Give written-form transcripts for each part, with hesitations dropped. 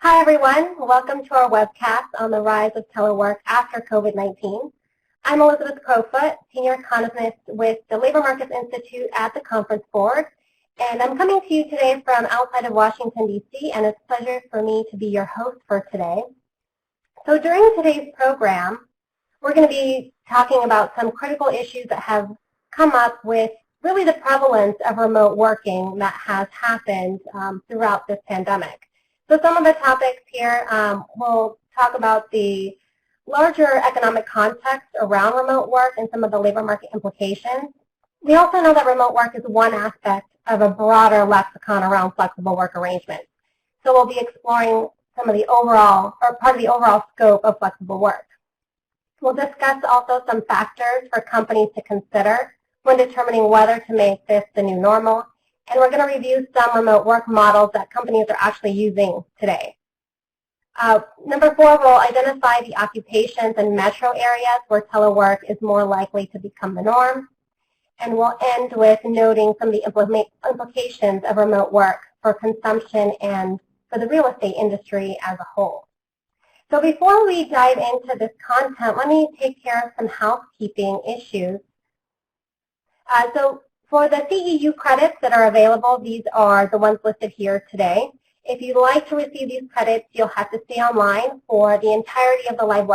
Hi everyone, welcome to our webcast on the rise of telework after COVID-19. I'm Elizabeth Crowfoot, Senior Economist with the Labor Markets Institute at the Conference Board, and I'm coming to you today from outside of Washington, D.C., and it's a pleasure for me to be your host for today. So during today's program, we're going to be talking about some critical issues that have come up with really the prevalence of remote working that has happened throughout this pandemic. So some of the topics here, we'll talk about the larger economic context around remote work and some of the labor market implications. We also know that remote work is one aspect of a broader lexicon around flexible work arrangements. So we'll be exploring some of the overall, or part of the overall scope of flexible work. We'll discuss also some factors for companies to consider when determining whether to make this the new normal. And we're going to review some remote work models that companies are actually using today. Number 4, we'll identify the occupations and metro areas where telework is more likely to become the norm. And we'll end with noting some of the implications of remote work for consumption and for the real estate industry as a whole. So before we dive into this content, let me take care of some housekeeping issues. For the CEU credits that are available, these are the ones listed here today. If you'd like to receive these credits, you'll have to stay online for the entirety of the live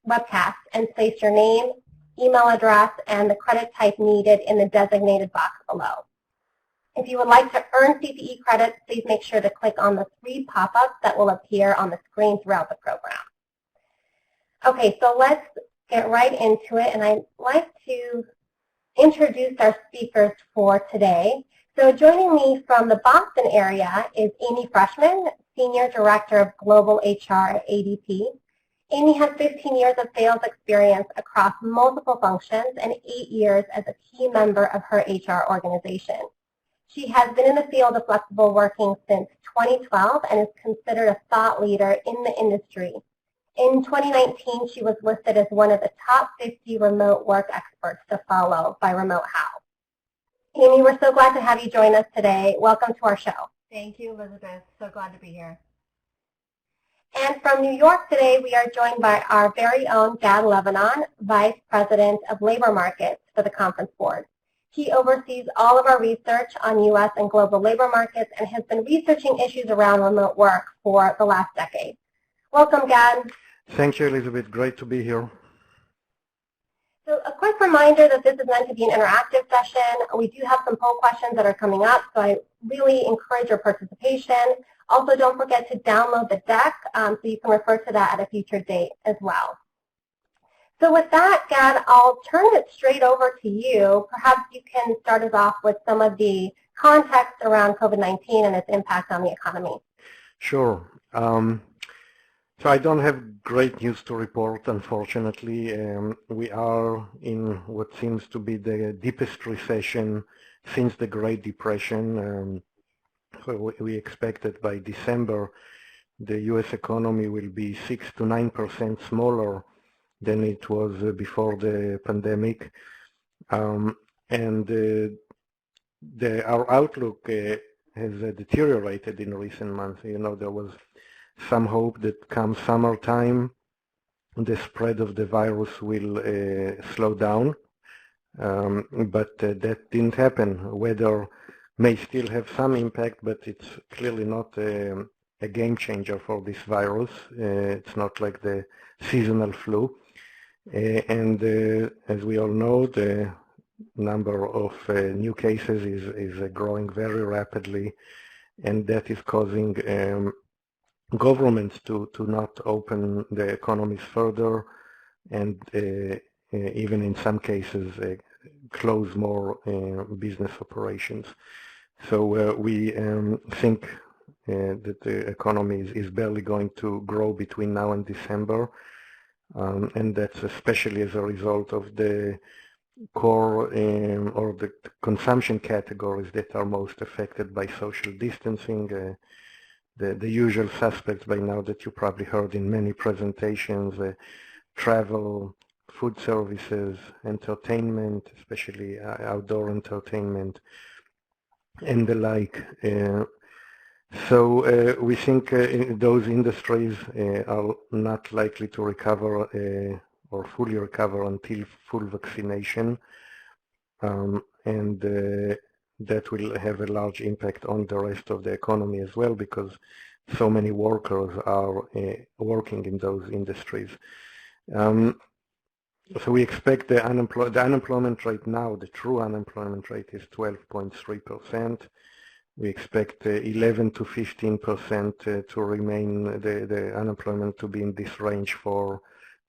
webcast and place your name, email address, and the credit type needed in the designated box below. If you would like to earn CPE credits, please make sure to click on the 3 pop-ups that will appear on the screen throughout the program. Okay, so let's get right into it, and I'd like to introduce our speakers for today. So joining me from the Boston area is Amy Freshman, Senior Director of Global HR at ADP. Amy has 15 years of sales experience across multiple functions and 8 years as a key member of her HR organization. She has been in the field of flexible working since 2012 and is considered a thought leader in the industry. In 2019, she was listed as one of the top 50 remote work experts to follow by Remote How. Amy, we're so glad to have you join us today. Welcome to our show. Thank you, Elizabeth. So glad to be here. And from New York today, we are joined by our very own Gad Lebanon, Vice President of Labor Markets for the Conference Board. He oversees all of our research on U.S. and global labor markets and has been researching issues around remote work for the last decade. Welcome, Gad. Thank you, Elizabeth. Great to be here. So a quick reminder that this is meant to be an interactive session. We do have some poll questions that are coming up, so I really encourage your participation. Also, don't forget to download the deck so you can refer to that at a future date as well. So with that, Gad, I'll turn it straight over to you. Perhaps you can start us off with some of the context around COVID-19 and its impact on the economy. Sure. So I don't have great news to report, unfortunately. We are in what seems to be the deepest recession since the Great Depression. So we expect that by December, the U.S. economy will be 6 to 9% smaller than it was before the pandemic. Our outlook has deteriorated in recent months. You know, there was some hope that come summertime, the spread of the virus will slow down, but that didn't happen. Weather may still have some impact, but it's clearly not a game changer for this virus. It's not like the seasonal flu. As we all know, the number of new cases is growing very rapidly, and that is causing governments to not open the economies further, and even in some cases close more business operations. So we think that the economy is barely going to grow between now and December, and that's especially as a result of the core or the consumption categories that are most affected by social distancing. The usual suspects by now that you probably heard in many presentations, travel, food services, entertainment, especially outdoor entertainment, and the like. So we think those industries are not likely to recover or fully recover until full vaccination, and that will have a large impact on the rest of the economy as well, because so many workers are working in those industries. So we expect the unemployment rate now, the true unemployment rate is 12.3%. We expect 11 to 15% to remain the unemployment to be in this range for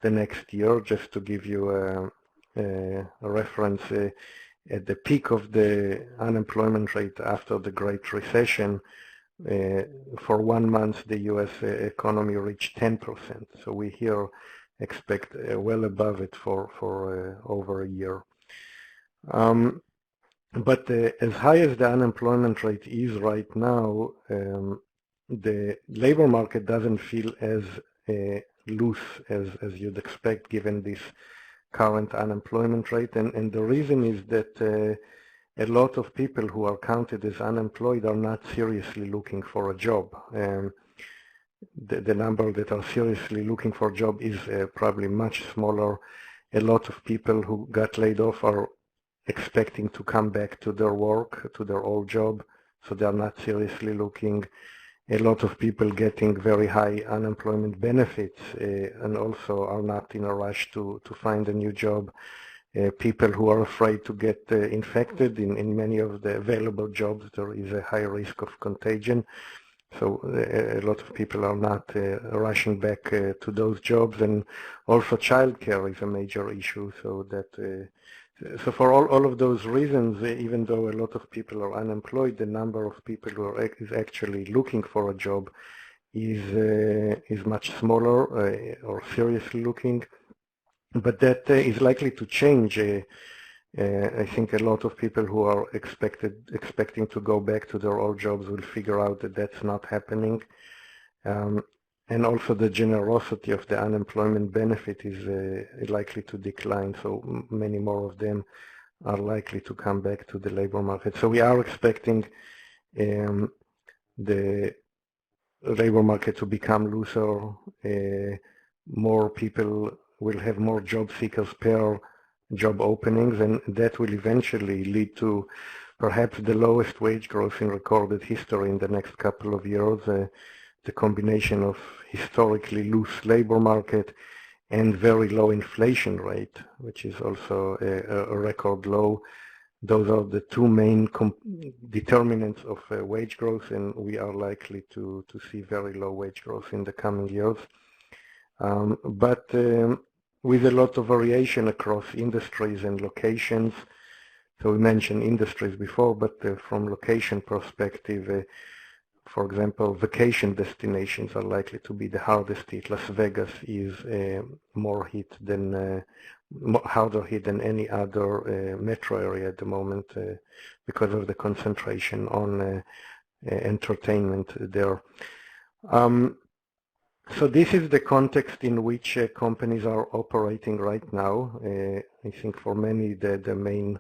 the next year. Just to give you a reference, at the peak of the unemployment rate after the Great Recession, for 1 month the U.S. economy reached 10%. So we here expect well above it for over a year. But as high as the unemployment rate is right now, the labor market doesn't feel as loose as you'd expect given this current unemployment rate. And the reason is that a lot of people who are counted as unemployed are not seriously looking for a job. The number that are seriously looking for a job is probably much smaller. A lot of people who got laid off are expecting to come back to their work, to their old job, so they are not seriously looking. A lot of people getting very high unemployment benefits and also are not in a rush to find a new job. People who are afraid to get infected. In many of the available jobs there is a high risk of contagion. So a lot of people are not rushing back to those jobs, and also childcare is a major issue. So that so for all of those reasons, even though a lot of people are unemployed, the number of people who are actually looking for a job is much smaller or seriously looking. But that is likely to change. I think a lot of people who are expecting to go back to their old jobs will figure out that that's not happening. And also the generosity of the unemployment benefit is likely to decline, so many more of them are likely to come back to the labor market. So we are expecting the labor market to become looser. More people will have more job seekers per job openings, and that will eventually lead to perhaps the lowest wage growth in recorded history in the next couple of years. The combination of historically loose labor market and very low inflation rate, which is also a record low. Those are the two main determinants of wage growth, and we are likely to see very low wage growth in the coming years. But with a lot of variation across industries and locations. So we mentioned industries before, but from location perspective, for example, vacation destinations are likely to be the hardest hit. Las Vegas is more hit than harder hit than any other metro area at the moment because of the concentration on entertainment there. So this is the context in which companies are operating right now. I think for many the main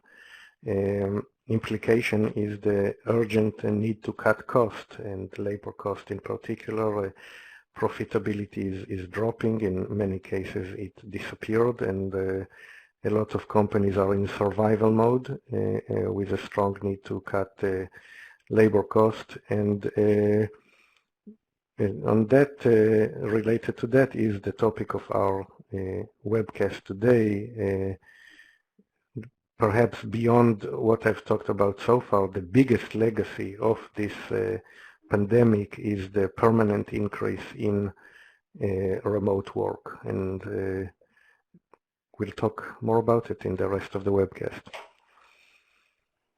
implication is the urgent need to cut cost, and labor cost in particular. Profitability is dropping. In many cases it disappeared, and a lot of companies are in survival mode with a strong need to cut labor cost. And on that, related to that, is the topic of our webcast today. Perhaps beyond what I've talked about so far, the biggest legacy of this pandemic is the permanent increase in remote work, and we'll talk more about it in the rest of the webcast.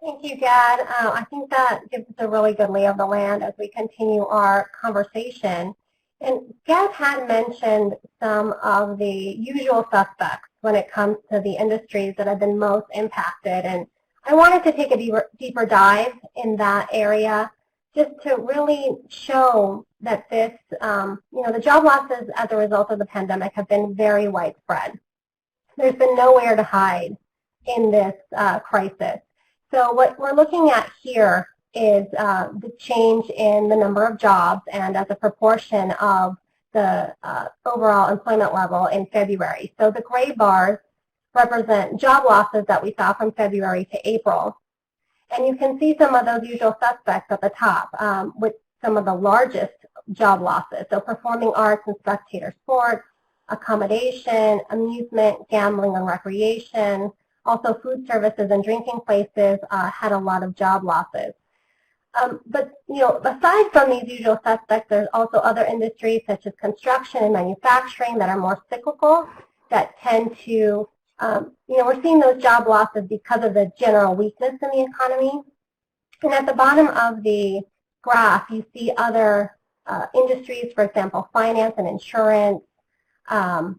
Thank you, Gad. I think that gives us a really good lay of the land as we continue our conversation. And Gad had mentioned some of the usual suspects when it comes to the industries that have been most impacted. And I wanted to take a deeper dive in that area just to really show that this, the job losses as a result of the pandemic have been very widespread. There's been nowhere to hide in this crisis. So what we're looking at here is the change in the number of jobs and as a proportion of the overall employment level in February. So the gray bars represent job losses that we saw from February to April. And you can see some of those usual suspects at the top with some of the largest job losses. So performing arts and spectator sports, accommodation, amusement, gambling and recreation. Also food services and drinking places had a lot of job losses. But aside from these usual suspects, there's also other industries such as construction and manufacturing that are more cyclical that tend to, we're seeing those job losses because of the general weakness in the economy. And at the bottom of the graph, you see other industries, for example, finance and insurance,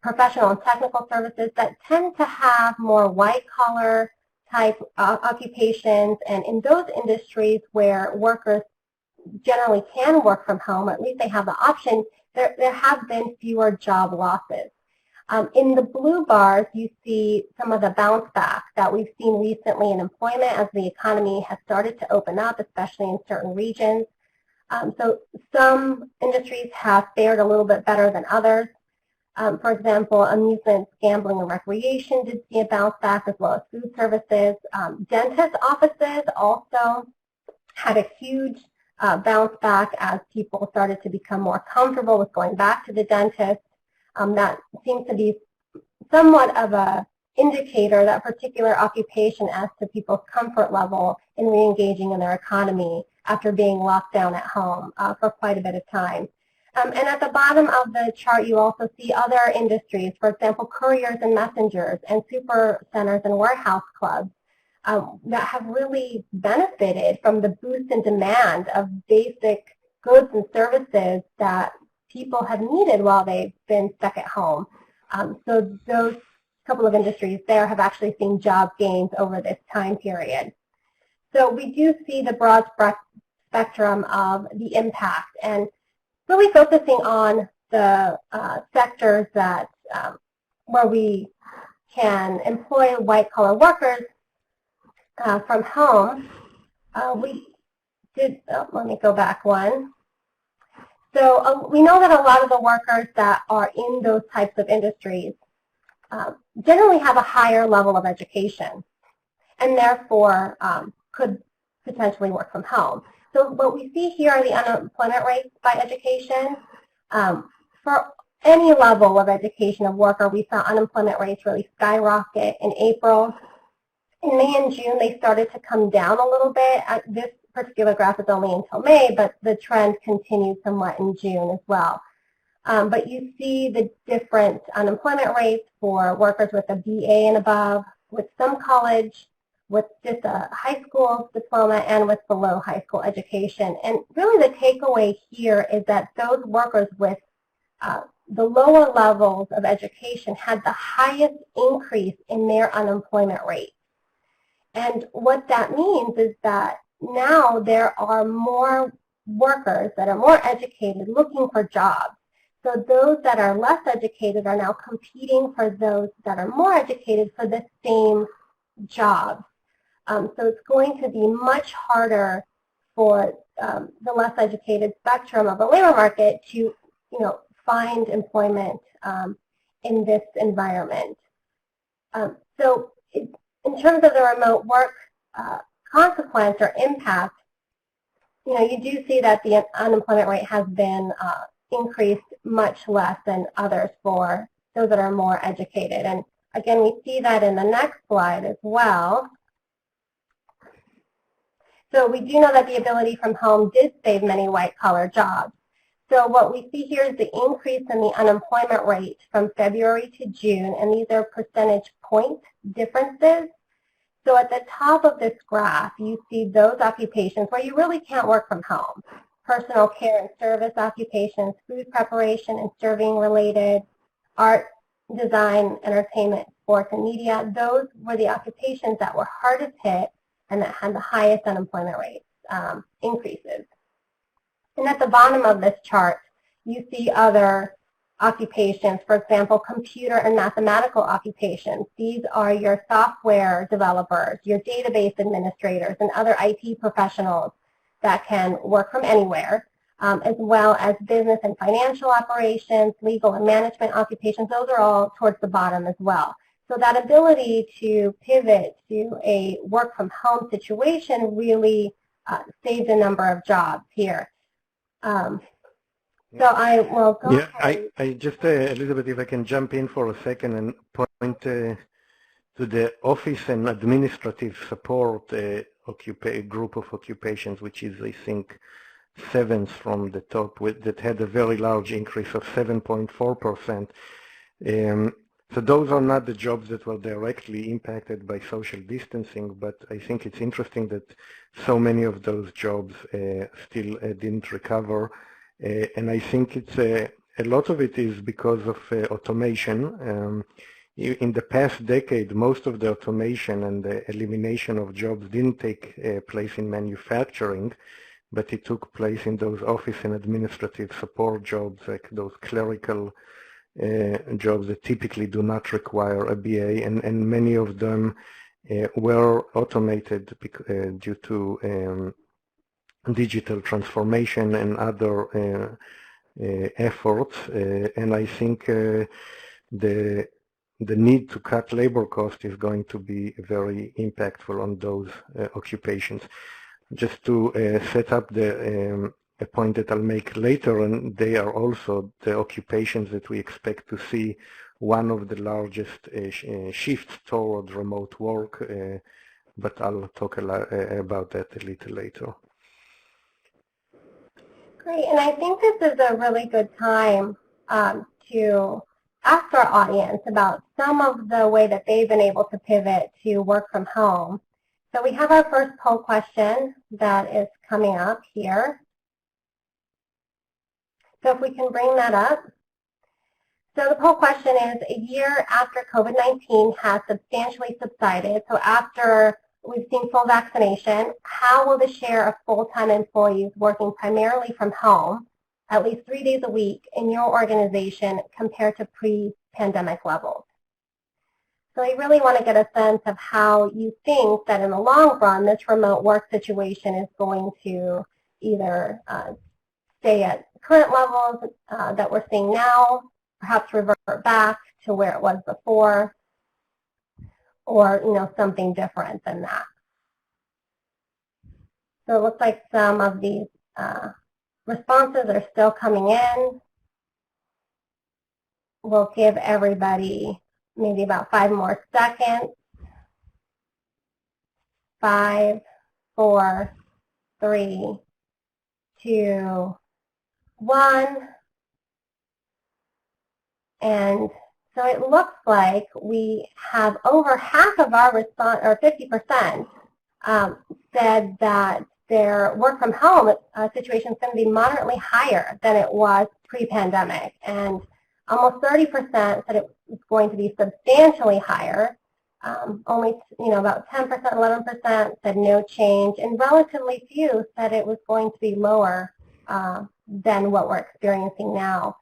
professional and technical services that tend to have more white-collar type occupations, and in those industries where workers generally can work from home, at least they have the option, there have been fewer job losses. In the blue bars, you see some of the bounce back that we've seen recently in employment as the economy has started to open up, especially in certain regions. So some industries have fared a little bit better than others. For example, amusements, gambling, and recreation did see a bounce back, as well as food services. Dentist offices also had a huge bounce back as people started to become more comfortable with going back to the dentist. That seems to be somewhat of an indicator, that particular occupation, as to people's comfort level in re-engaging in their economy after being locked down at home for quite a bit of time. And at the bottom of the chart, you also see other industries, for example, couriers and messengers and super centers and warehouse clubs that have really benefited from the boost in demand of basic goods and services that people have needed while they've been stuck at home. So those couple of industries there have actually seen job gains over this time period. So we do see the broad spectrum of the impact, and really focusing on the sectors that where we can employ white-collar workers from home. We did, let me go back one. So we know that a lot of the workers that are in those types of industries generally have a higher level of education and therefore could potentially work from home. So what we see here are the unemployment rates by education. For any level of education of worker, we saw unemployment rates really skyrocket in April. In May and June, they started to come down a little bit. This particular graph is only until May, but the trend continued somewhat in June as well. But you see the different unemployment rates for workers with a BA and above, with some college, with just a high school diploma, and with below high school education. And really the takeaway here is that those workers with the lower levels of education had the highest increase in their unemployment rate. And what that means is that now there are more workers that are more educated looking for jobs. So those that are less educated are now competing for those that are more educated for the same jobs. So it's going to be much harder for the less educated spectrum of the labor market to, find employment in this environment. So in terms of the remote work consequence or impact, you do see that the unemployment rate has been increased much less than others for those that are more educated. And again, we see that in the next slide as well. So we do know that the ability from home did save many white-collar jobs. So what we see here is the increase in the unemployment rate from February to June, and these are percentage point differences. So at the top of this graph, you see those occupations where you really can't work from home. Personal care and service occupations, food preparation and serving related, art, design, entertainment, sports, and media. Those were the occupations that were hardest hit and that had the highest unemployment rates increases. And at the bottom of this chart, you see other occupations, for example, computer and mathematical occupations. These are your software developers, your database administrators, and other IT professionals that can work from anywhere, as well as business and financial operations, legal and management occupations. Those are all towards the bottom as well. So that ability to pivot to a work from home situation really saved a number of jobs here. So I will go ahead. I just, Elizabeth, if I can jump in for a second and point to the office and administrative support group of occupations, which is, I think, 7th from the top, that had a very large increase of 7.4%. So those are not the jobs that were directly impacted by social distancing, but I think it's interesting that so many of those jobs still didn't recover. And I think it's a lot of it is because of automation. In the past decade, most of the automation and the elimination of jobs didn't take place in manufacturing, but it took place in those office and administrative support jobs, like those clerical jobs that typically do not require a BA, and many of them were automated due to digital transformation and other efforts. And I think the need to cut labor cost is going to be very impactful on those occupations. Just to set up a point that I'll make later, and they are also the occupations that we expect to see one of the largest shifts toward remote work, but I'll talk about that a little later. Great, and I think this is a really good time to ask our audience about some of the way that they've been able to pivot to work from home. So we have our first poll question that is coming up here. So if we can bring that up. So the poll question is, a year after COVID-19 has substantially subsided, so after we've seen full vaccination, how will the share of full-time employees working primarily from home, at least 3 days a week, in your organization compare to pre-pandemic levels? So I really want to get a sense of how you think that in the long run this remote work situation is going to either stay at current levels that we're seeing now, perhaps revert back to where it was before, or something different than that. So it looks like some of these responses are still coming in. We'll give everybody maybe about 5 more seconds. 5, 4, 3, 2, 1. And so it looks like we have over half of our response, or 50%, said that their work from home situation is going to be moderately higher than it was pre-pandemic. And almost 30% said it was going to be substantially higher. Only about 10%, 11% said no change, and relatively few said it was going to be lower than what we're experiencing now.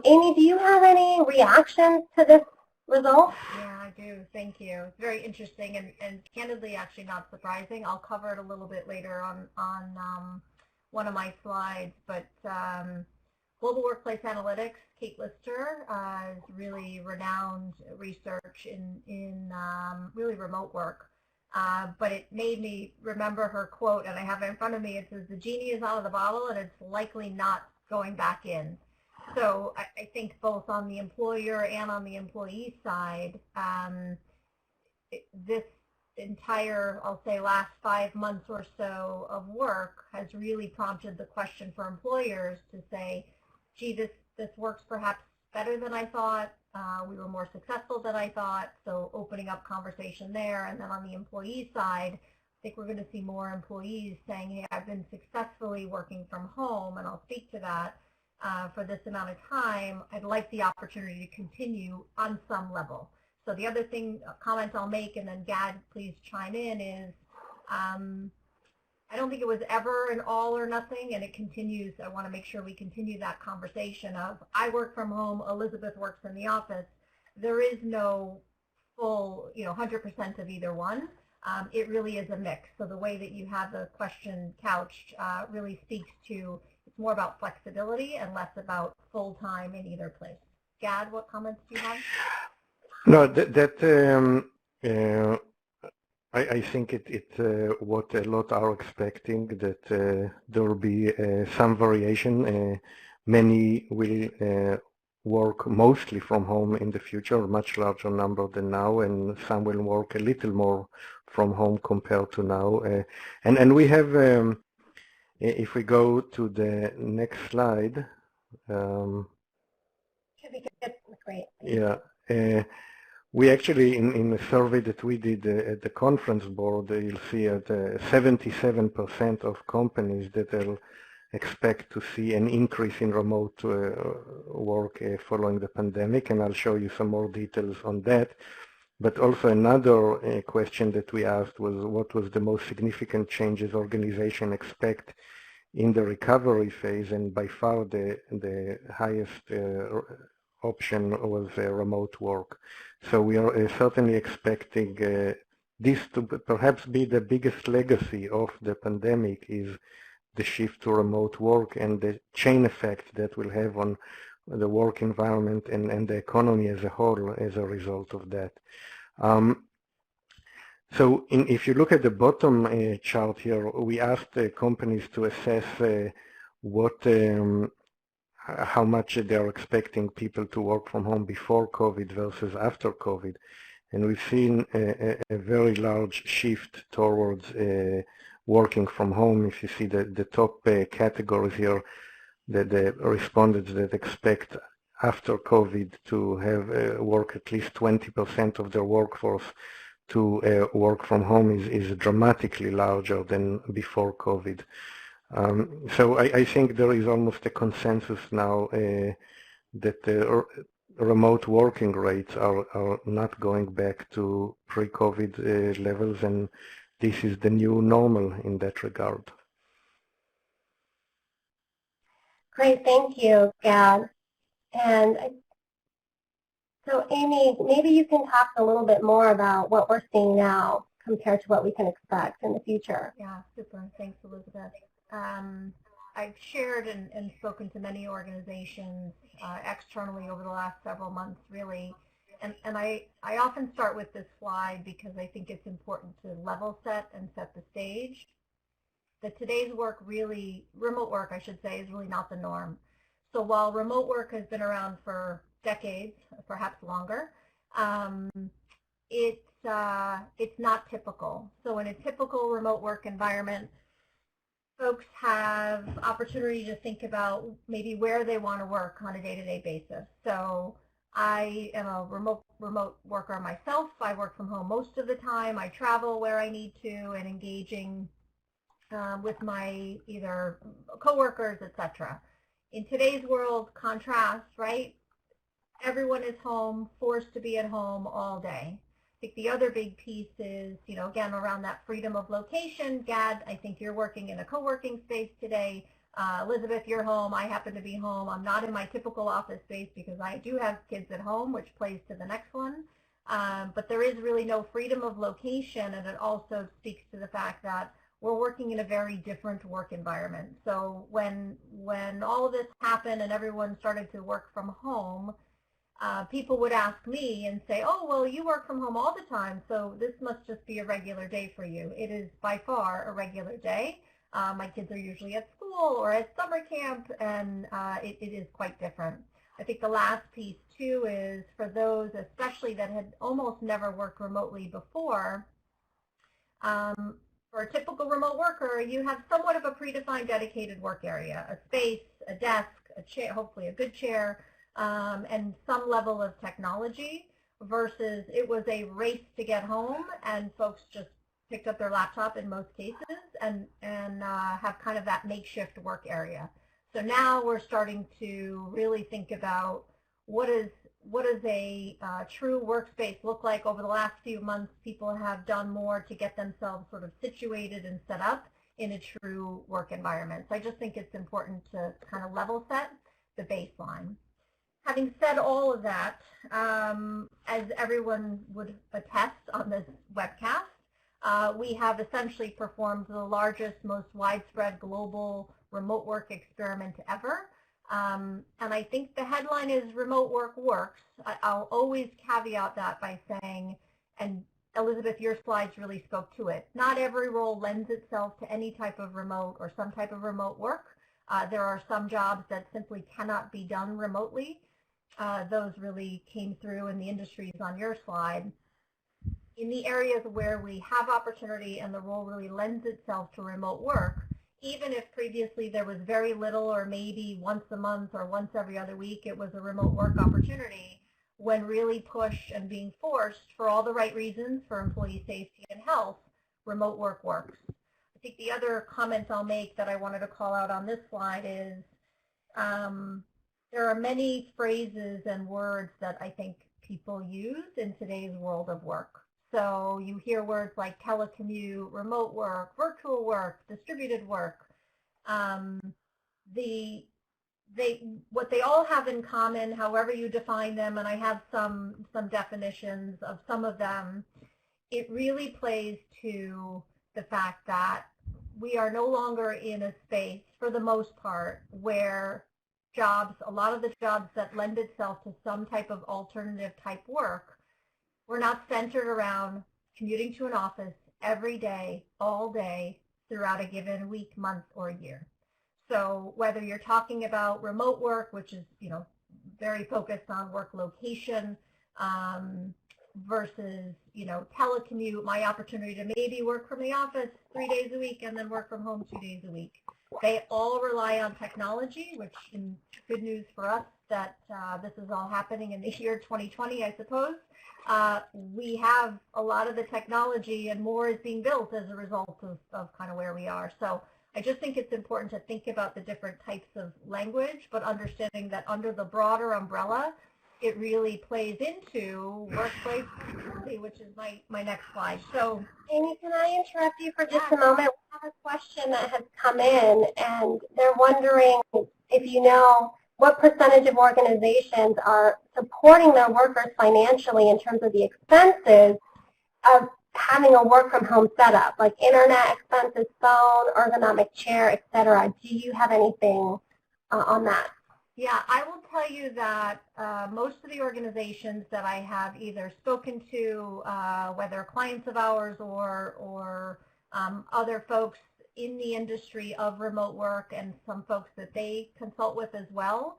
Amy, do you have any reactions to this result? Yeah, I do. Thank you. It's very interesting and candidly actually not surprising. I'll cover it a little bit later on one of my slides, but Global Workplace Analytics, Kate Lister, is really renowned research in really remote work. But it made me remember her quote, and I have it in front of me. It says, "The genie is out of the bottle and it's likely not going back in." So I think both on the employer and on the employee side, this entire, I'll say, last 5 months or so of work has really prompted the question for employers to say, gee, this works perhaps better than I thought. We were more successful than I thought. So opening up conversation there. And then on the employee side, I think we're going to see more employees saying, hey, I've been successfully working from home, and I'll speak to that. For this amount of time, I'd like the opportunity to continue on some level. So the other comment I'll make, and then Gad, please chime in, is I don't think it was ever an all or nothing, and it continues. I want to make sure we continue that conversation of I work from home, Elizabeth works in the office. There is no full, 100% of either one. it really is a mix. So the way that you have the question couched really speaks to, it's more about flexibility and less about full-time in either place. Gad, what comments do you have? No, I think it's what a lot are expecting, that there will be some variation. Many will work mostly from home in the future, a much larger number than now, and some will work a little more from home compared to now. And we have, if we go to the next slide. Should be good. Great. Yeah. We actually, in a survey that we did at the conference board, you'll see that 77% of companies that they'll expect to see an increase in remote work following the pandemic, and I'll show you some more details on that. But also another question that we asked was, what was the most significant changes organizations expect in the recovery phase, and by far the highest option was remote work. So we are certainly expecting this to perhaps be the biggest legacy of the pandemic, is the shift to remote work and the chain effect that will have on the work environment and the economy as a whole as a result of that. So if you look at the bottom chart here, we asked companies to assess how much they are expecting people to work from home before COVID versus after COVID. And we've seen a very large shift towards working from home. If you see the top categories here, the respondents that expect after COVID to have work at least 20% of their workforce to work from home is dramatically larger than before COVID. So I think there is almost a consensus now that the remote working rates are not going back to pre-COVID levels, and this is the new normal in that regard. Great, thank you, Gad. And so Amy, maybe you can talk a little bit more about what we're seeing now compared to what we can expect in the future. Yeah, super. Thanks, Elizabeth. I've shared and spoken to many organizations externally over the last several months, really, and I often start with this slide because I think it's important to level set and set the stage. That today's work really, remote work I should say, is really not the norm. So while remote work has been around for decades, perhaps longer, it's not typical. So in a typical remote work environment, folks have opportunity to think about maybe where they want to work on a day-to-day basis. So I am a remote worker myself. I work from home most of the time. I travel where I need to and engaging with my either coworkers, etc. In today's world, contrast, right? Everyone is home, forced to be at home all day. I think the other big piece is, again, around that freedom of location. Gad, I think you're working in a co-working space today. Elizabeth, you're home. I happen to be home. I'm not in my typical office space because I do have kids at home, which plays to the next one. But there is really no freedom of location, and it also speaks to the fact that we're working in a very different work environment. So when all of this happened and everyone started to work from home, people would ask me and say, oh, well, you work from home all the time, so this must just be a regular day for you. It is by far a regular day. My kids are usually at school or at summer camp, and it is quite different. I think the last piece, too, is for those especially that had almost never worked remotely before, for a typical remote worker, you have somewhat of a predefined dedicated work area, a space, a desk, a chair, hopefully a good chair, and some level of technology, versus it was a race to get home, and folks just picked up their laptop in most cases and have kind of that makeshift work area. So now we're starting to really think about what does a true workspace look like. Over the last few months, people have done more to get themselves sort of situated and set up in a true work environment. So I just think it's important to kind of level set the baseline. Having said all of that, as everyone would attest on this webcast, we have essentially performed the largest, most widespread global remote work experiment ever. And I think the headline is remote work works. I'll always caveat that by saying, and Elizabeth, your slides really spoke to it, not every role lends itself to any type of remote or some type of remote work. There are some jobs that simply cannot be done remotely. Those really came through in the industries on your slide. In the areas where we have opportunity and the role really lends itself to remote work, even if previously there was very little or maybe once a month or once every other week it was a remote work opportunity, when really pushed and being forced for all the right reasons for employee safety and health, remote work works. I think the other comment I'll make that I wanted to call out on this slide is there are many phrases and words that I think people use in today's world of work. So you hear words like telecommute, remote work, virtual work, distributed work. What they all have in common, however you define them, and I have some definitions of some of them, it really plays to the fact that we are no longer in a space, for the most part, where jobs, a lot of the jobs that lend itself to some type of alternative type work, we're not centered around commuting to an office every day, all day, throughout a given week, month, or year. So whether you're talking about remote work, which is, very focused on work location, versus, telecommute, my opportunity to maybe work from the office 3 days a week and then work from home 2 days a week. They all rely on technology, which is good news for us that this is all happening in the year 2020, I suppose. We have a lot of the technology and more is being built as a result of kind of where we are. So I just think it's important to think about the different types of language, but understanding that under the broader umbrella, it really plays into workplace security, which is my next slide. So, Amy, can I interrupt you for just a moment? We have a question that has come in, and they're wondering if you know what percentage of organizations are supporting their workers financially in terms of the expenses of having a work from home setup, like internet expenses, phone, ergonomic chair, etc. Do you have anything on that? Yeah, I will tell you that most of the organizations that I have either spoken to, whether clients of ours or other folks in the industry of remote work and some folks that they consult with as well,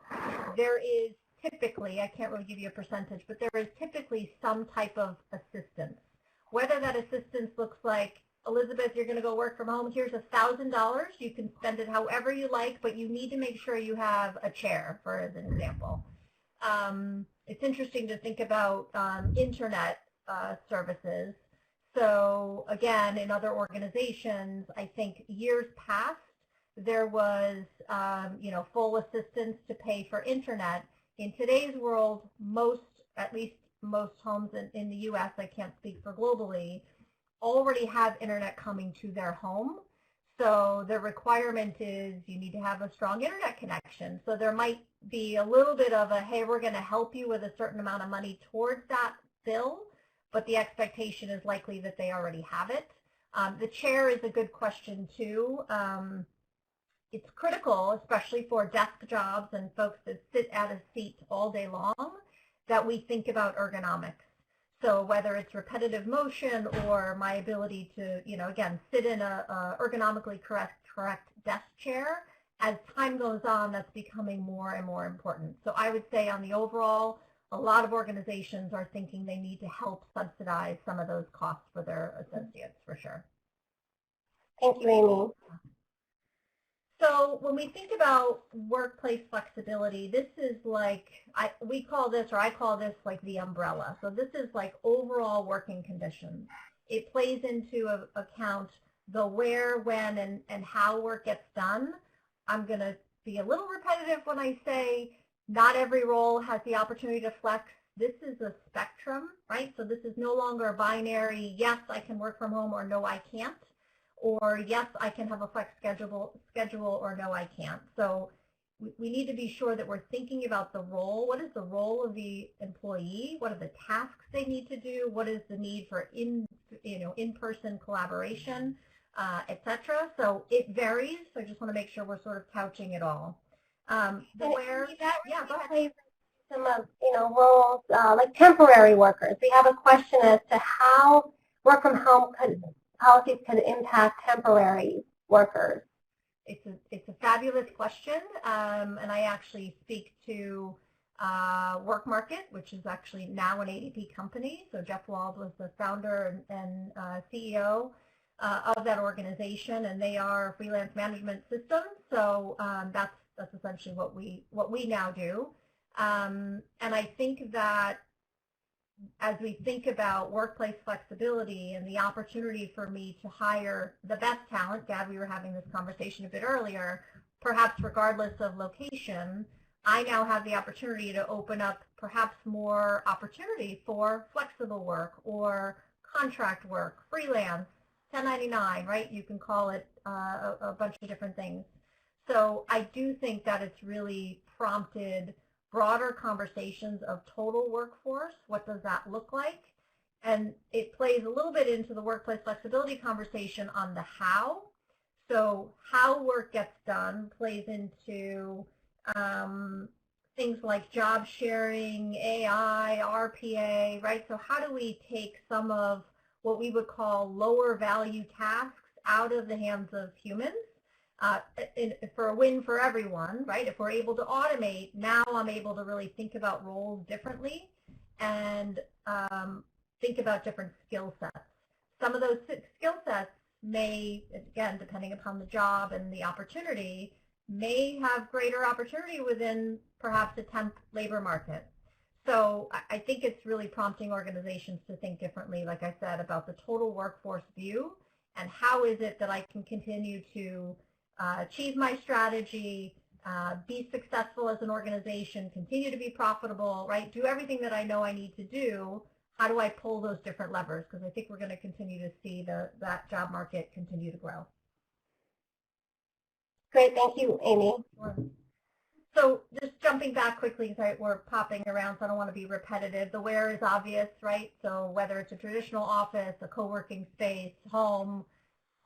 there is typically, I can't really give you a percentage, but there is typically some type of assistance. Whether that assistance looks like, Elizabeth, you're going to go work from home, here's $1,000, you can spend it however you like, but you need to make sure you have a chair, for as an example. It's interesting to think about internet services. So again, in other organizations, I think years past, there was full assistance to pay for internet. In today's world, at least most homes in the U.S., I can't speak for globally, already have internet coming to their home. So the requirement is you need to have a strong internet connection. So there might be a little bit of a, hey, we're going to help you with a certain amount of money towards that bill, but the expectation is likely that they already have it. The chair is a good question too. It's critical, especially for desk jobs and folks that sit at a seat all day long, that we think about ergonomics. So whether it's repetitive motion or my ability to, again, sit in a ergonomically correct desk chair, as time goes on, that's becoming more and more important. So I would say on the overall, a lot of organizations are thinking they need to help subsidize some of those costs for their associates, for sure. Thank you, Amy. So when we think about workplace flexibility, this is like, I call this like the umbrella. So this is like overall working conditions. It plays into account the where, when, and how work gets done. I'm going to be a little repetitive when I say not every role has the opportunity to flex. This is a spectrum, right? So this is no longer a binary, yes, I can work from home, or no, I can't. Or yes, I can have a flex schedule, or no, I can't. So we need to be sure that we're thinking about the role. What is the role of the employee? What are the tasks they need to do? What is the need for in-person collaboration, etc. So it varies. So I just want to make sure we're sort of couching it all. Yeah, go ahead. Some of roles like temporary workers. We have a question as to how work from home policies could impact temporary workers. It's a fabulous question, and I actually speak to Work Market, which is actually now an ADP company. So Jeff Wald was the founder and CEO of that organization, and they are a freelance management system. So that's essentially what we now do. And I think that as we think about workplace flexibility and the opportunity for me to hire the best talent, Gad, we were having this conversation a bit earlier, perhaps regardless of location, I now have the opportunity to open up perhaps more opportunity for flexible work or contract work, freelance, 1099, right? You can call it a bunch of different things. So I do think that it's really prompted broader conversations of total workforce. What does that look like? And it plays a little bit into the workplace flexibility conversation on the how. So how work gets done plays into things like job sharing, AI, RPA, right? So how do we take some of what we would call lower value tasks out of the hands of humans? For a win for everyone, right? If we're able to automate, now I'm able to really think about roles differently and think about different skill sets. Some of those skill sets may, again, depending upon the job and the opportunity, may have greater opportunity within perhaps a temp labor market. So I think it's really prompting organizations to think differently, like I said, about the total workforce view and how is it that I can continue to achieve my strategy, be successful as an organization, continue to be profitable, right? Do everything that I know I need to do. How do I pull those different levers? Because I think we're going to continue to see that job market continue to grow. Great, thank you, Amy. Sure. So just jumping back quickly, because we're popping around, so I don't want to be repetitive. The where is obvious, right? So whether it's a traditional office, a co-working space, home,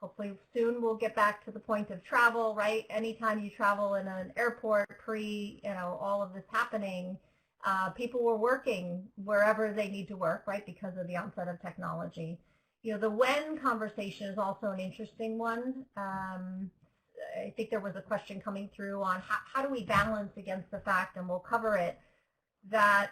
hopefully soon we'll get back to the point of travel, right? Anytime you travel in an airport, all of this happening, people were working wherever they need to work, right, because of the onset of technology. The when conversation is also an interesting one. I think there was a question coming through on how do we balance against the fact, and we'll cover it, that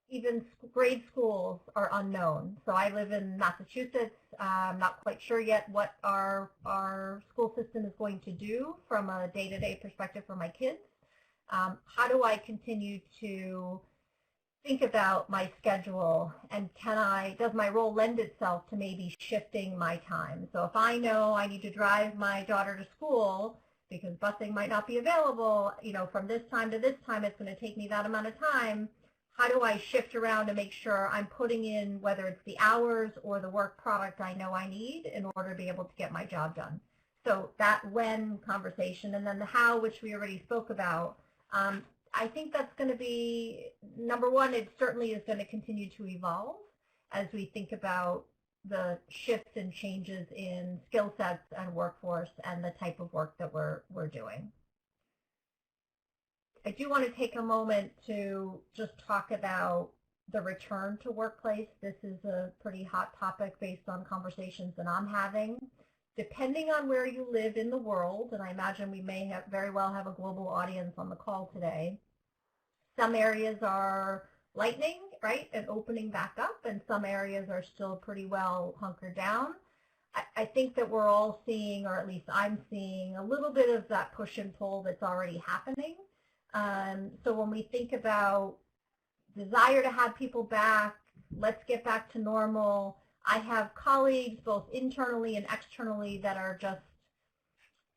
even grade schools are unknown. So I live in Massachusetts. I'm not quite sure yet what our school system is going to do from a day-to-day perspective for my kids. How do I continue to think about my schedule, and does my role lend itself to maybe shifting my time? So if I know I need to drive my daughter to school because busing might not be available, from this time to this time, it's going to take me that amount of time. How do I shift around to make sure I'm putting in, whether it's the hours or the work product I know I need in order to be able to get my job done? So that when conversation, and then the how, which we already spoke about, I think that's going to be, number one, it certainly is going to continue to evolve as we think about the shifts and changes in skill sets and workforce and the type of work that we're doing. I do want to take a moment to just talk about the return to workplace. This is a pretty hot topic based on conversations that I'm having. Depending on where you live in the world, and I imagine we may very well have a global audience on the call today, some areas are lightening, right, and opening back up, and some areas are still pretty well hunkered down. I think that we're all seeing, or at least I'm seeing, a little bit of that push and pull that's already happening. So when we think about desire to have people back, let's get back to normal, I have colleagues both internally and externally that are just,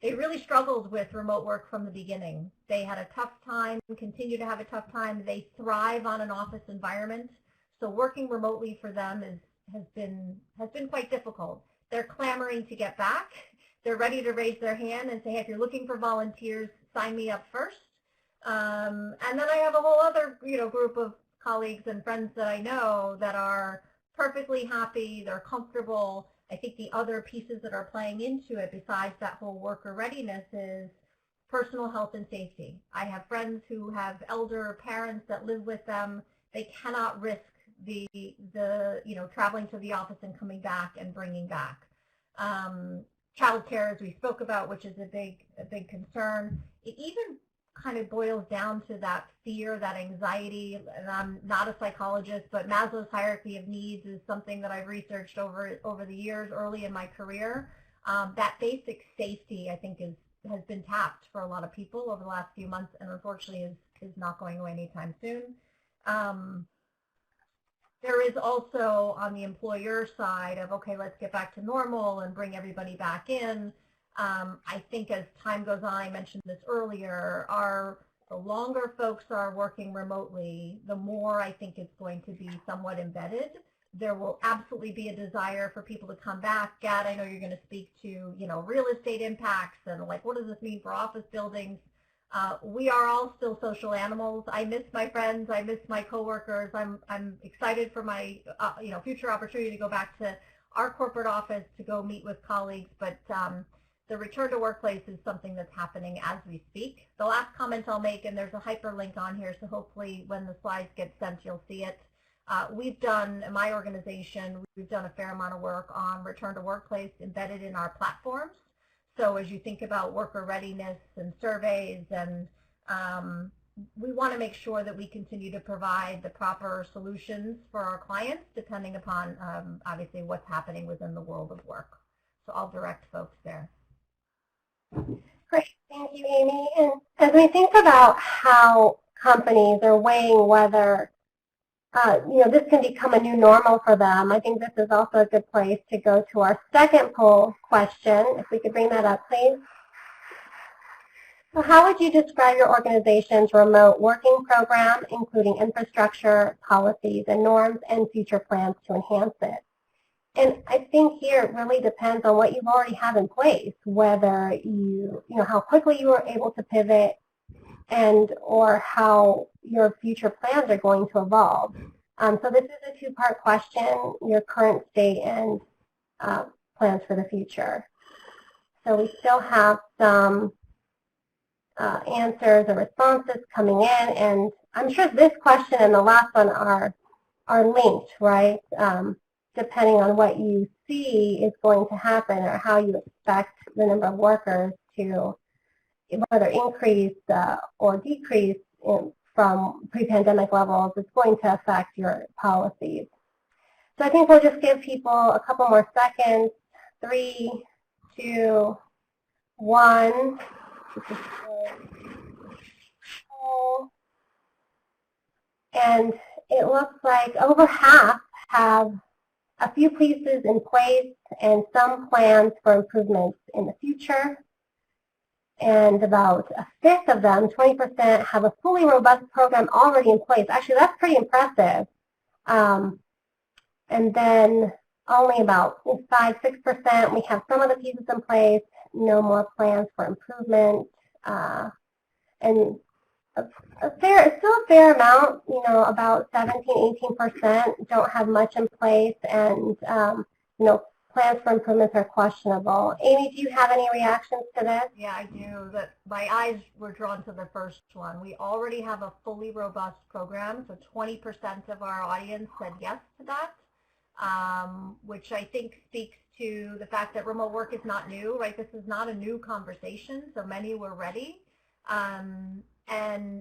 they really struggled with remote work from the beginning. They had a tough time, continue to have a tough time. They thrive on an office environment. So working remotely for them has been quite difficult. They're clamoring to get back. They're ready to raise their hand and say, hey, if you're looking for volunteers, sign me up first. And then I have a whole other, group of colleagues and friends that I know that are perfectly happy, they're comfortable. I think the other pieces that are playing into it besides that whole worker readiness is personal health and safety. I have friends who have elder parents that live with them. They cannot risk the traveling to the office and coming back and bringing back. Child care, as we spoke about, which is a big concern. It even kind of boils down to that fear, that anxiety, and I'm not a psychologist, but Maslow's hierarchy of needs is something that I've researched over the years early in my career. That basic safety, I think, has been tapped for a lot of people over the last few months, and unfortunately is not going away anytime soon. There is also on the employer side of, okay, let's get back to normal and bring everybody back in. I think as time goes on, I mentioned this earlier, the longer folks are working remotely, the more I think it's going to be somewhat embedded. There will absolutely be a desire for people to come back. Gad, I know you're going to speak to, real estate impacts and like, what does this mean for office buildings? We are all still social animals. I miss my friends. I miss my coworkers. I'm excited for my, future opportunity to go back to our corporate office to go meet with colleagues. But the return to workplace is something that's happening as we speak. The last comment I'll make, and there's a hyperlink on here, so hopefully when the slides get sent, you'll see it. We've done, in my organization, we've done a fair amount of work on return to workplace embedded in our platforms. So as you think about worker readiness and surveys, and we want to make sure that we continue to provide the proper solutions for our clients, depending upon, obviously, what's happening within the world of work. So I'll direct folks there. Great, thank you, Amy. And as we think about how companies are weighing whether this can become a new normal for them, I think this is also a good place to go to our second poll question. If we could bring that up, please. So how would you describe your organization's remote working program, including infrastructure, policies, and norms, and future plans to enhance it? And I think here it really depends on what you've already have in place, whether how quickly you were able to pivot, and or how your future plans are going to evolve. So this is a two-part question, your current state and plans for the future. So we still have some answers or responses coming in, and I'm sure this question and the last one are linked, right? Depending on what you see is going to happen or how you expect the number of workers to whether increase or decrease from pre-pandemic levels, it's going to affect your policies. So I think we'll just give people a couple more seconds. 3, 2, 1. And it looks like over half have a few pieces in place and some plans for improvements in the future. And about a fifth of them, 20%, have a fully robust program already in place. Actually, that's pretty impressive. And then only about 5-6%, we have some of the pieces in place, no more plans for improvement. And still a fair amount, about 17-18% don't have much in place, and plans for improvements are questionable. Amy, do you have any reactions to this? Yeah, I do. My eyes were drawn to the first one. We already have a fully robust program, so 20% of our audience said yes to that, which I think speaks to the fact that remote work is not new, right? This is not a new conversation, so many were ready. And,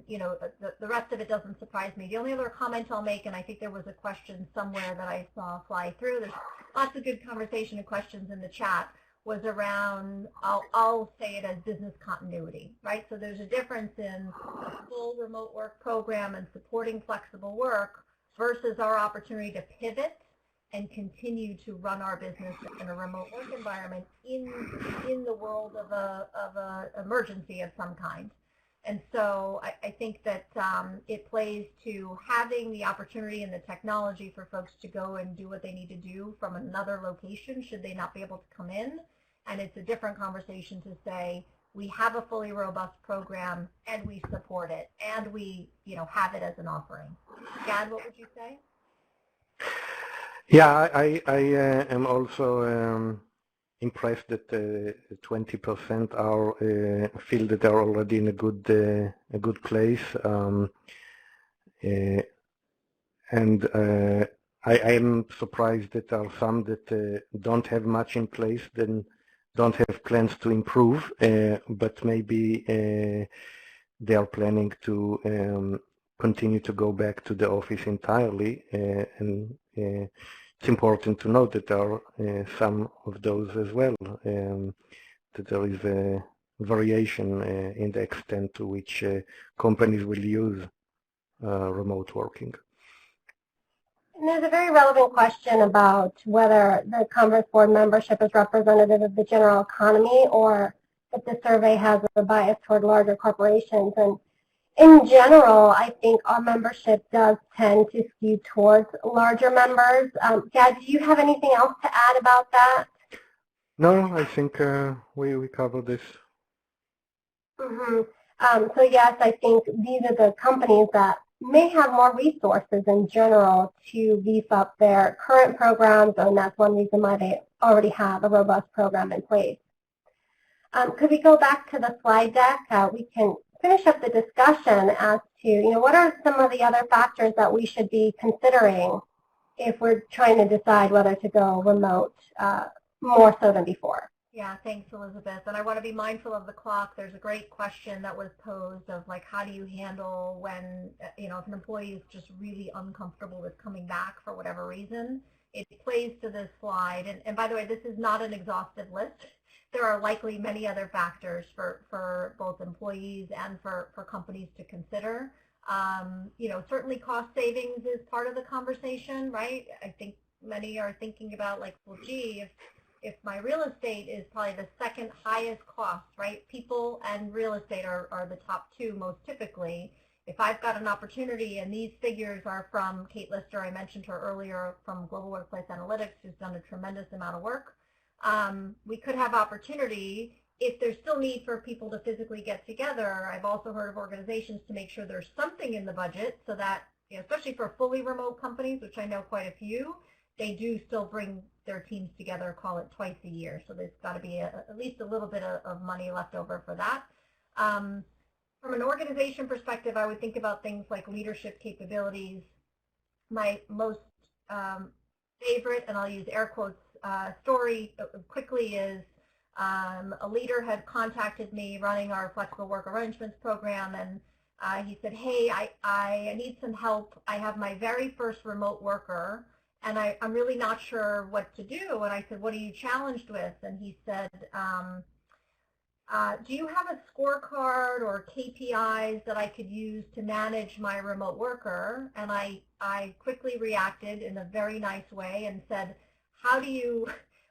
the rest of it doesn't surprise me. The only other comment I'll make, and I think there was a question somewhere that I saw fly through, there's lots of good conversation and questions in the chat, was around, I'll say it as business continuity, right? So there's a difference in a full remote work program and supporting flexible work versus our opportunity to pivot and continue to run our business in a remote work environment in the world of a emergency of some kind. And so I think that it plays to having the opportunity and the technology for folks to go and do what they need to do from another location should they not be able to come in. And it's a different conversation to say we have a fully robust program, and we support it, and we, have it as an offering. Gad, what would you say? Yeah, I am also impressed that 20% are feel that they're already in a good place, and I am surprised that there are some that don't have much in place, then don't have plans to improve, but maybe they are planning to continue to go back to the office entirely, and it's important to note that there are some of those as well, that there is a variation in the extent to which companies will use remote working. And there's a very relevant question about whether the Conference Board membership is representative of the general economy or if the survey has a bias toward larger corporations. And in general, I think our membership does tend to skew towards larger members. Gad, do you have anything else to add about that? No, I think we covered this. Mm-hmm. So yes, I think these are the companies that may have more resources in general to beef up their current programs, and that's one reason why they already have a robust program in place. Could we go back to the slide deck? We can finish up the discussion as to, what are some of the other factors that we should be considering if we're trying to decide whether to go remote more so than before? Yeah, thanks, Elizabeth. And I want to be mindful of the clock. There's a great question that was posed of, like, how do you handle when, if an employee is just really uncomfortable with coming back for whatever reason? It plays to this slide. And by the way, this is not an exhaustive list. There are likely many other factors for both employees and for companies to consider. Certainly cost savings is part of the conversation, right? I think many are thinking about, like, well, gee, if my real estate is probably the second highest cost, right? People and real estate are the top two most typically. If I've got an opportunity, and these figures are from Kate Lister, I mentioned her earlier, from Global Workplace Analytics, who's done a tremendous amount of work. We could have opportunity if there's still need for people to physically get together. I've also heard of organizations to make sure there's something in the budget so that, especially for fully remote companies, which I know quite a few, they do still bring their teams together, call it twice a year. So there's got to be at least a little bit of money left over for that. From an organization perspective, I would think about things like leadership capabilities. My most favorite, and I'll use air quotes, story quickly is a leader had contacted me running our flexible work arrangements program, and he said, hey, I need some help. I have my very first remote worker, and I'm really not sure what to do. And I said, what are you challenged with? And he said, do you have a scorecard or KPIs that I could use to manage my remote worker? And I quickly reacted in a very nice way and said,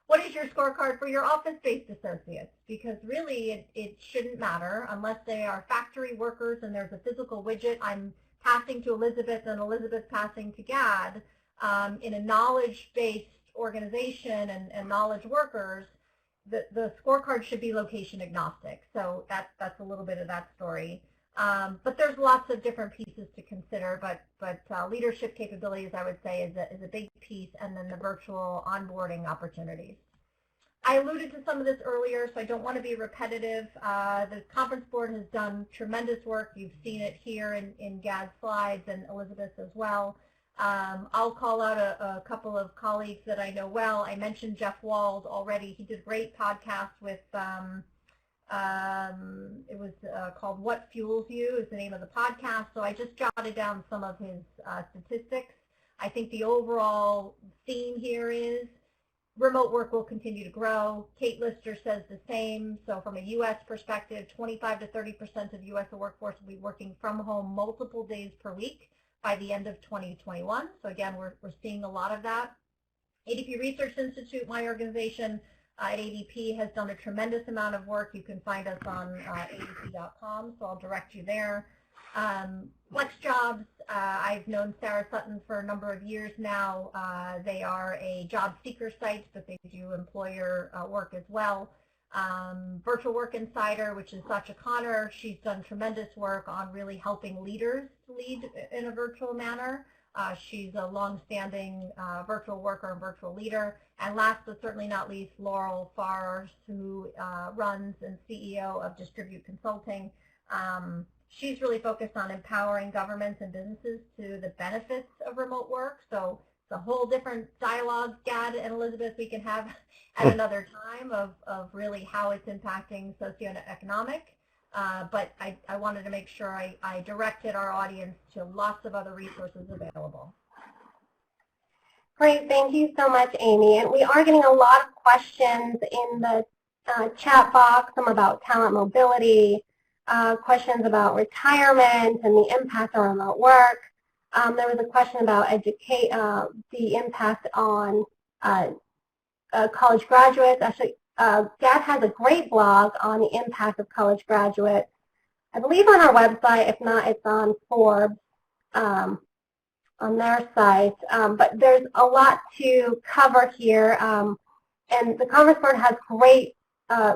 what is your scorecard for your office-based associates? Because really it shouldn't matter unless they are factory workers and there's a physical widget I'm passing to Elizabeth and Elizabeth passing to Gad. In a knowledge-based organization and knowledge workers, the scorecard should be location agnostic. So that's a little bit of that story. But there's lots of different pieces to consider. But leadership capabilities, I would say, is a big piece, and then the virtual onboarding opportunities. I alluded to some of this earlier, so I don't want to be repetitive. The Conference Board has done tremendous work. You've seen it here in Gad's slides and Elizabeth's as well. I'll call out a couple of colleagues that I know well. I mentioned Jeff Wald already. He did a great podcast with, it was called What Fuels You is the name of the podcast. So I just jotted down some of his statistics. I think the overall theme here is remote work will continue to grow. Kate Lister says the same. So from a U.S. perspective, 25 to 30% of U.S. workforce will be working from home multiple days per week by the end of 2021. So again, we're seeing a lot of that. ADP Research Institute, my organization at ADP, has done a tremendous amount of work. You can find us on adp.com, so I'll direct you there. FlexJobs, I've known Sarah Sutton for a number of years now. They are a job seeker site, but they do employer work as well. Virtual Work Insider, which is Satya Connor. She's done tremendous work on really helping leaders lead in a virtual manner. She's a long-standing virtual worker and virtual leader. And last but certainly not least, Laurel Farrs, who runs and CEO of Distribute Consulting. She's really focused on empowering governments and businesses to the benefits of remote work. So it's a whole different dialogue, Gad and Elizabeth, we can have at another time of really how it's impacting socioeconomic. But I wanted to make sure I directed our audience to lots of other resources available. Great, thank you so much, Amy. And we are getting a lot of questions in the chat box, some about talent mobility, questions about retirement and the impact on remote work. There was a question about the impact on college graduates. Actually, Gad has a great blog on the impact of college graduates. I believe on our website. If not, it's on Forbes on their site. But there's a lot to cover here, and the Conference Board has great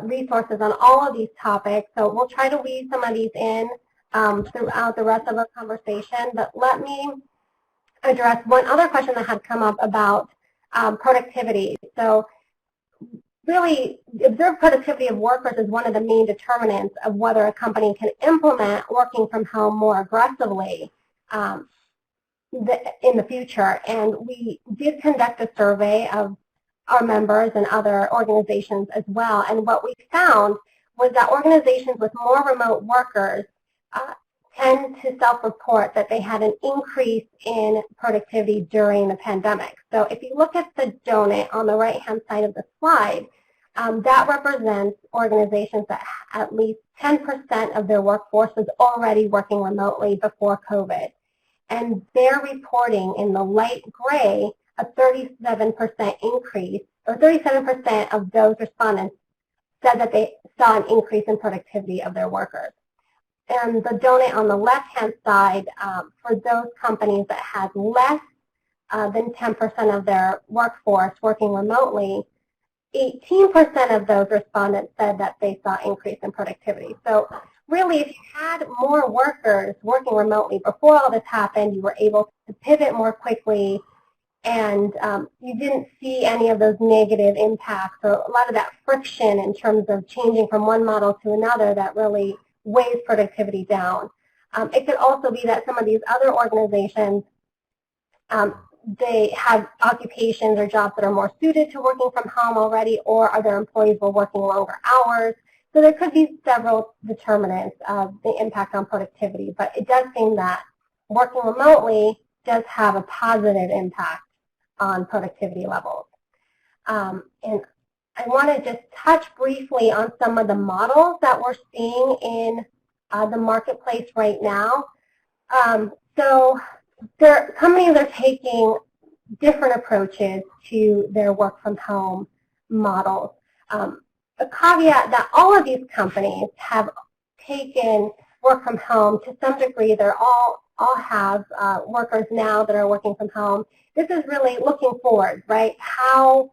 resources on all of these topics. So we'll try to weave some of these in throughout the rest of the conversation. But let me address one other question that had come up about productivity. So really, observed productivity of workers is one of the main determinants of whether a company can implement working from home more aggressively in the future. And we did conduct a survey of our members and other organizations as well. And what we found was that organizations with more remote workers tend to self-report that they had an increase in productivity during the pandemic. So if you look at the donut on the right-hand side of the slide, that represents organizations that at least 10% of their workforce was already working remotely before COVID. And they're reporting in the light gray a 37% increase, or 37% of those respondents said that they saw an increase in productivity of their workers. And the donut on the left-hand side, for those companies that had less than 10% of their workforce working remotely, 18% of those respondents said that they saw increase in productivity. So really, if you had more workers working remotely before all this happened, you were able to pivot more quickly, and you didn't see any of those negative impacts or a lot of that friction in terms of changing from one model to another that really weighs productivity down. It could also be that some of these other organizations, they have occupations or jobs that are more suited to working from home already, or their employees were working longer hours. So there could be several determinants of the impact on productivity, but it does seem that working remotely does have a positive impact on productivity levels. And I want to just touch briefly on some of the models that we're seeing in the marketplace right now. So companies are taking different approaches to their work from home models. A caveat that all of these companies have taken work from home to some degree. They're all have workers now that are working from home. This is really looking forward, right? How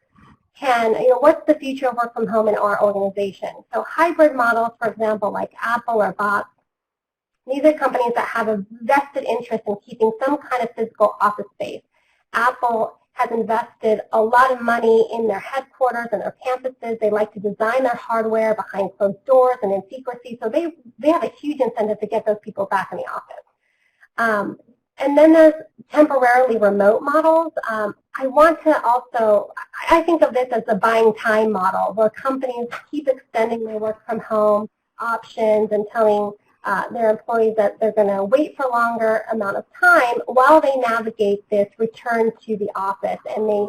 can, what's the future of work from home in our organization? So hybrid models, for example, like Apple or Box, these are companies that have a vested interest in keeping some kind of physical office space. Apple has invested a lot of money in their headquarters and their campuses. They like to design their hardware behind closed doors and in secrecy, so they have a huge incentive to get those people back in the office. And then there's temporarily remote models. I want to also, I think of this as the buying time model, where companies keep extending their work from home options and telling their employees that they're going to wait for a longer amount of time while they navigate this return to the office, and they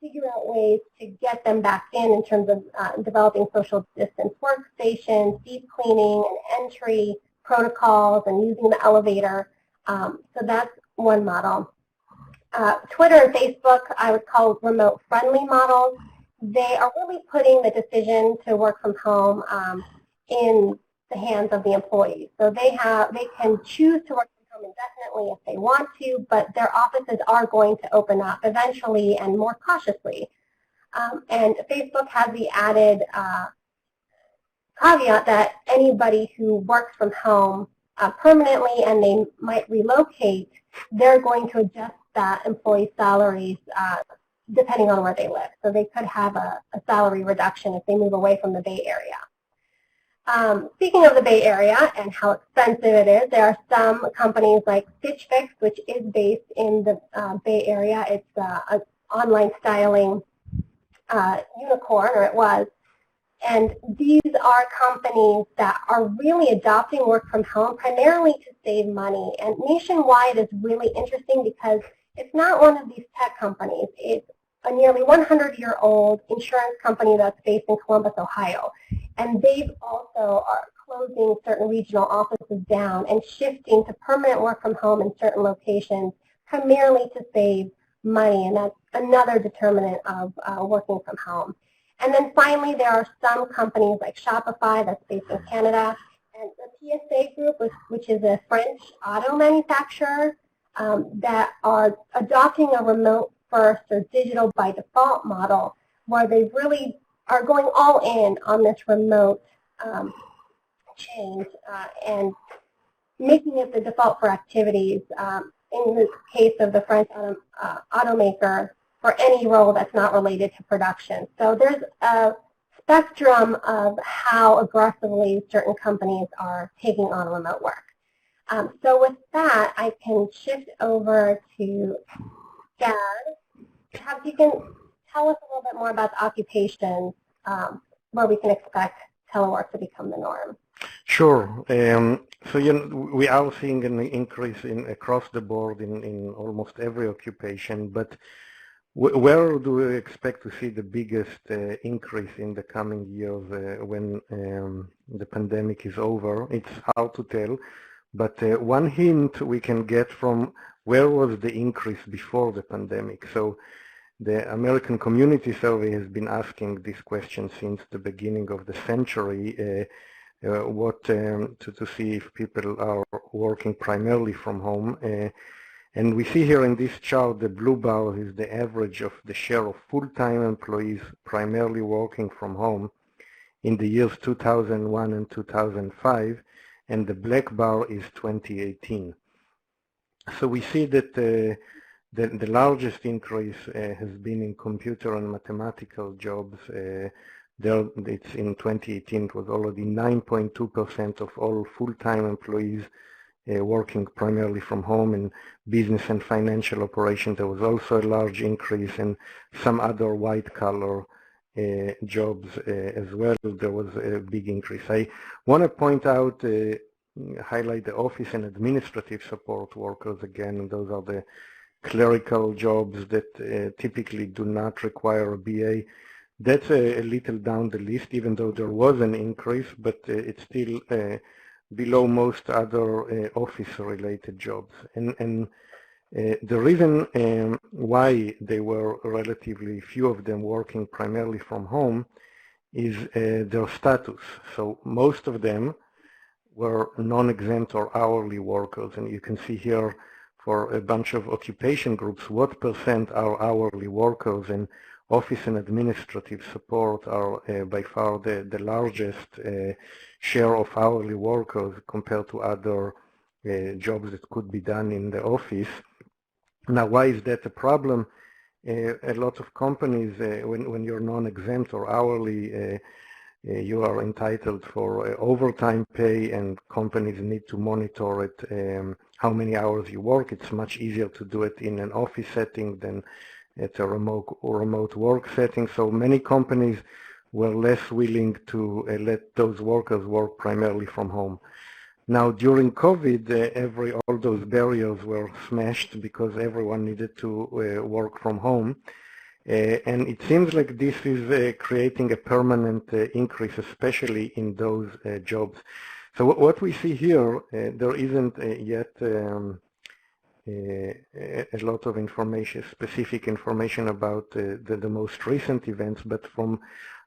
figure out ways to get them back in terms of developing social distance workstations, deep cleaning and entry protocols, and using the elevator. So that's one model. Twitter and Facebook, I would call remote-friendly models. They are really putting the decision to work from home in the hands of the employees. So they can choose to work from home indefinitely if they want to, but their offices are going to open up eventually and more cautiously. And Facebook has the added caveat that anybody who works from home permanently and they might relocate, they're going to adjust that employee's salaries depending on where they live. So they could have a salary reduction if they move away from the Bay Area. Speaking of the Bay Area and how expensive it is, there are some companies like Stitch Fix, which is based in the Bay Area. It's an online styling unicorn, or it was. And these are companies that are really adopting work from home primarily to save money. And Nationwide is really interesting because it's not one of these tech companies. It's a nearly 100-year-old insurance company that's based in Columbus, Ohio. And they've also are closing certain regional offices down and shifting to permanent work from home in certain locations primarily to save money. And that's another determinant of working from home. And then finally, there are some companies like Shopify that's based in Canada, and the PSA Group, which is a French auto manufacturer, that are adopting a remote first or digital by default model where they really are going all in on this remote change and making it the default for activities in the case of the French automaker for any role that's not related to production. So there's a spectrum of how aggressively certain companies are taking on remote work. So with that, I can shift over to Gad. Perhaps you can tell us a little bit more about the occupations where we can expect telework to become the norm. Sure. So we are seeing an increase across the board in almost every occupation, but where do we expect to see the biggest increase in the coming years when the pandemic is over? It's hard to tell, but one hint we can get from where was the increase before the pandemic. So the American Community Survey has been asking this question since the beginning of the century, to see if people are working primarily from home. And we see here in this chart, the blue bar is the average of the share of full-time employees primarily working from home in the years 2001 and 2005, and the black bar is 2018. So we see that the largest increase has been in computer and mathematical jobs. It's in 2018, it was already 9.2% of all full-time employees working primarily from home. In business and financial operations, there was also a large increase, in some other white-collar jobs as well. There was a big increase. I want to point out, highlight the office and administrative support workers again. Those are the clerical jobs that typically do not require a BA. That's a little down the list, even though there was an increase, but it's still below most other office-related jobs. And the reason why there were relatively few of them working primarily from home is their status. So most of them were non-exempt or hourly workers, and you can see here for a bunch of occupation groups what % are hourly workers, and office and administrative support are by far the largest share of hourly workers compared to other jobs that could be done in the office. Now, why is that a problem? A lot of companies, when you're non-exempt or hourly, you are entitled for overtime pay, and companies need to monitor it, how many hours you work. It's much easier to do it in an office setting than at a remote work setting. So many companies were less willing to let those workers work primarily from home. Now, during COVID, all those barriers were smashed because everyone needed to work from home. And it seems like this is creating a permanent increase, especially in those jobs. So what we see here, there isn't yet a lot of information, specific information about the most recent events, but from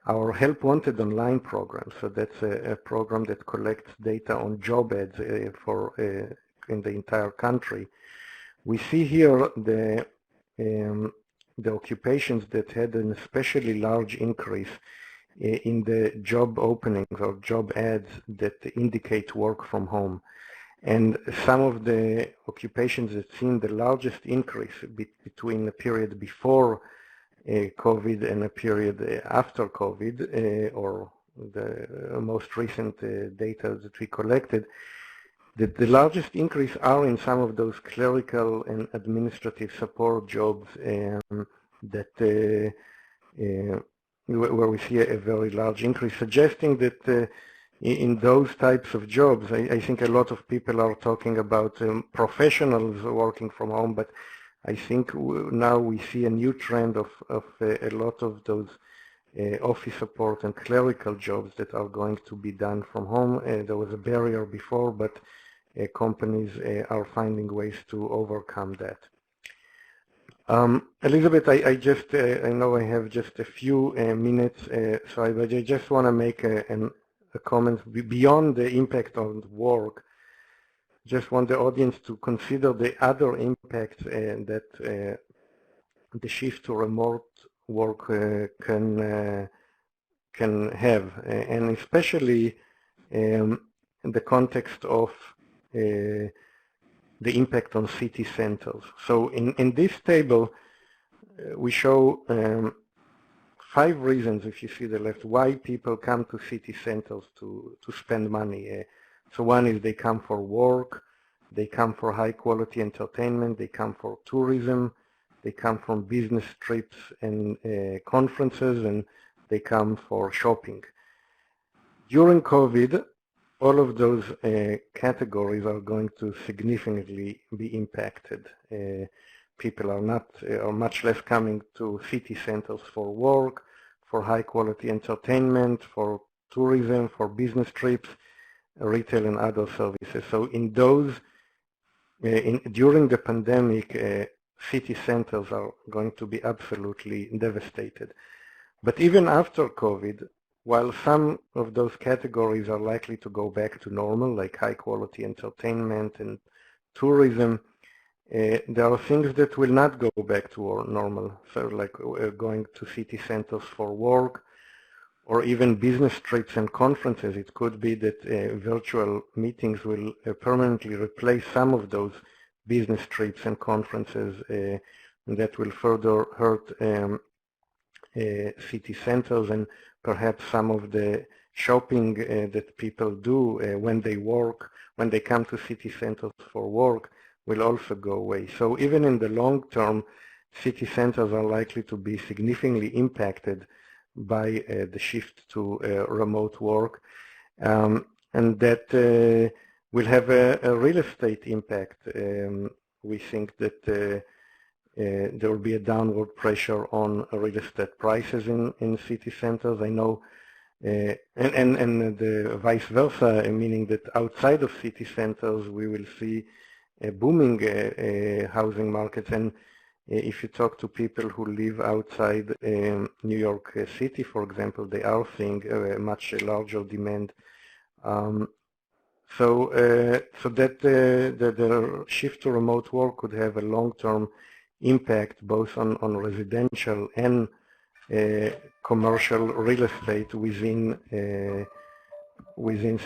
our Help Wanted online program. So that's a program that collects data on job ads in the entire country. We see here the the occupations that had an especially large increase in the job openings or job ads that indicate work from home. And some of the occupations that seen the largest increase between the period before COVID and a period after COVID, or the most recent data that we collected, that the largest increase are in some of those clerical and administrative support jobs that where we see a very large increase, suggesting that in those types of jobs, I think a lot of people are talking about professionals working from home, but I think now we see a new trend of a lot of those office support and clerical jobs that are going to be done from home. There was a barrier before, but companies are finding ways to overcome that. Elizabeth, I know I have just a few minutes, so I just want to make a comment beyond the impact on work. Just want the audience to consider the other impacts that the shift to remote work can have, and especially in the context of the impact on city centers. So in this table, we show 5 reasons, if you see the left, why people come to city centers to spend money. So one is they come for work, they come for high quality entertainment, they come for tourism, they come from business trips and conferences, and they come for shopping. During COVID, all of those categories are going to significantly be impacted. People are much less coming to city centers for work, for high quality entertainment, for tourism, for business trips, retail and other services. So in those, during the pandemic, city centers are going to be absolutely devastated. But even after COVID, while some of those categories are likely to go back to normal, like high quality entertainment and tourism, there are things that will not go back to normal. So like going to city centers for work, or even business trips and conferences. It could be that virtual meetings will permanently replace some of those business trips and conferences that will further hurt city centers, and perhaps some of the shopping that people do when they come to city centers for work will also go away. So even in the long term, city centers are likely to be significantly impacted by the shift to remote work, and that will have a real estate impact. We think that there will be a downward pressure on real estate prices in city centers. I know, and the vice versa, meaning that outside of city centers we will see a booming housing markets. And if you talk to people who live outside New York City, for example, they are seeing a much larger demand. So that the shift to remote work could have a long-term impact both on residential and commercial real estate within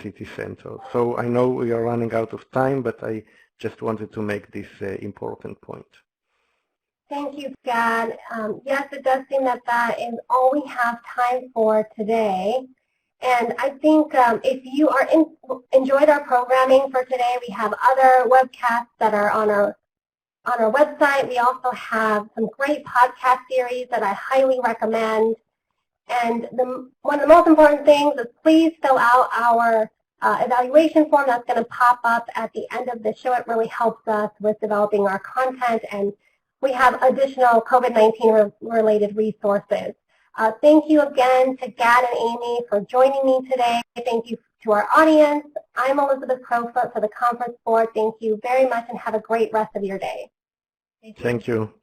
city centers. So I know we are running out of time, but I just wanted to make this important point. Thank you, Gad. Yes, it does seem that that is all we have time for today. And I think if you are enjoyed our programming for today, we have other webcasts that are on our website. We also have some great podcast series that I highly recommend. And one of the most important things is please fill out our evaluation form that's going to pop up at the end of the show. It really helps us with developing our content, and we have additional COVID-19 related resources. Thank you again to Gad and Amy for joining me today. Thank you to our audience. I'm Elizabeth Crowfoot for the conference board. Thank you very much and have a great rest of your day. Thank you.